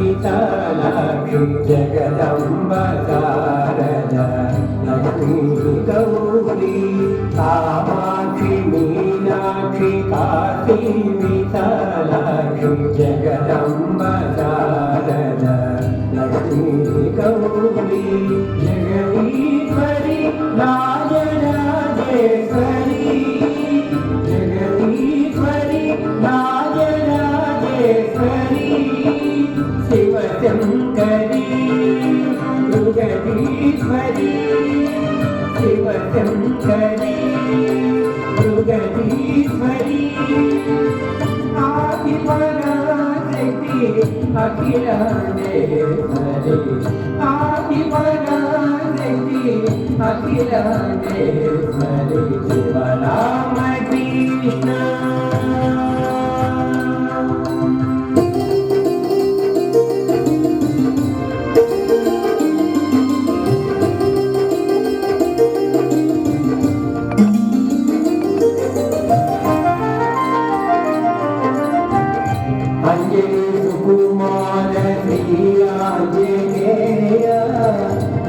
विशालाक्षि जगदम्ब शारद लक्ष्मी गौरी कामाक्षि मीनाक्षि काशी विशालाक्षि जगदम्ब शारद लक्ष्मी गौरी जगदीश्वरी राजराजेश्वरी जगदीश्वरी राजराजेश्वरी शिवशंकरी मृगधीश्वरी शिवशंकरी मृगधीश्वरी आदिपराशक्ति अखिलांडेश्वरी आदिपराशक्ति अखिलांडेश्वरी शिवराम कृष्ण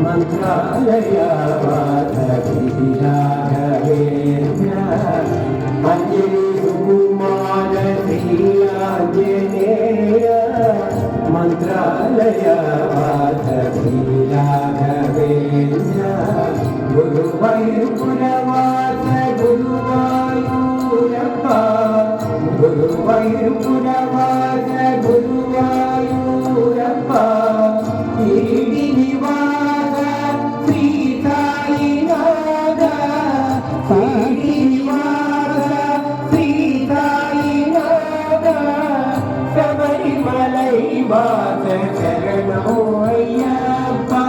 मंत्रालय राघवेन्द्र अंजलि सुकुमार श्रीराजनेय मंत्रालय राघवेन्द्र गुरुवायूरवास गुरुवायूरप्पा गुरुवायूरवास गुरुवायूरप्पा शरणो अय्यप्पा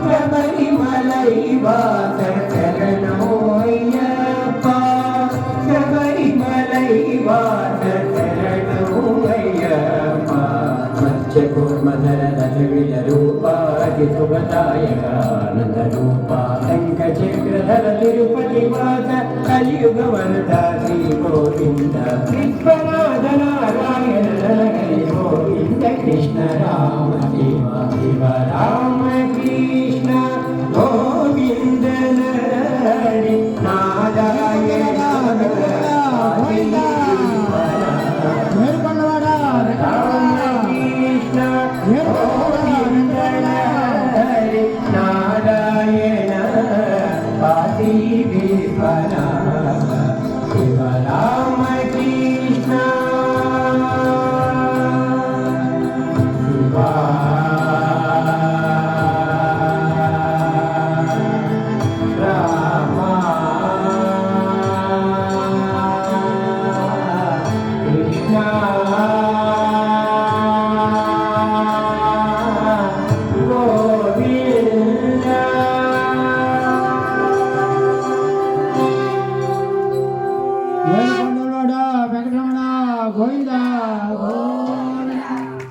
शबरिमलै वास शरणो अय्यप्पा शबरिमलै वास शरणो अय्यप्पा मत्स्यकूर्मधर रजविलरूपा सुगतायकानन्दरूपा शङ्खचक्रधर तिरुपतिवास कलियुगवरदा श्री गोविन्द विश्वनाथ नारायण हरि गोविन्द कृष्ण राम शिव शिव राम कृष्ण गोविन्द हरि नारायण राम कृष्ण गोविन्द हरि नारायण पाति विश्वनाथ शिव राम कृष्ण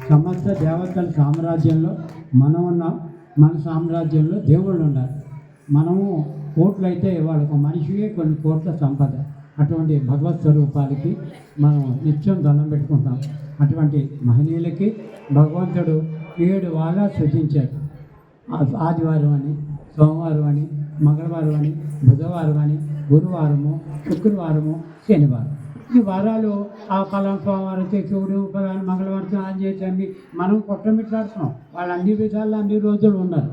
సమస్త దేవతల సామ్రాజ్యంలో మనం ఉన్నాం. మన సామ్రాజ్యంలో దేవుళ్ళు ఉన్నారు. మనము కోట్లు అయితే వాళ్ళకు మనిషికి కొన్ని కోట్ల సంపద. అటువంటి భగవత్ స్వరూపాలకి మనం నిత్యం దండం పెట్టుకుంటాం. అటువంటి మహనీయులకి భగవంతుడు 7 వారాలు సృజించాడు. ఆదివారం అని, సోమవారం అని, మంగళవారం అని, బుధవారం అని, గురువారము, శుక్రవారము, శనివారం. ఈ వారాలు ఆ ఫలానా సోమవారం శివుడు, ఫలానా మంగళవారం స్నానం చేసి మనం కుట్రమిట్లాడుతున్నాం. వాళ్ళు అన్ని విధాల్లో అన్ని రోజులు ఉన్నారు.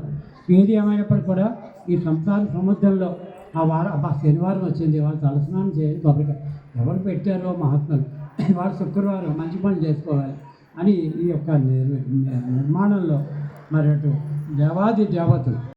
ఏది ఏమైనప్పటికీ కూడా ఈ సంసార సముద్రంలో ఆ వారం శనివారం వచ్చింది, వాళ్ళు తలస్నానం చేయాలి. కొబ్బరికాయ ఎవరు పెట్టారో మహాత్ములు, వాళ్ళు శుక్రవారం మంచి పని చేసుకోవాలి అని ఈ యొక్క నిర్మాణంలో మరి అటు దేవాది దేవతలు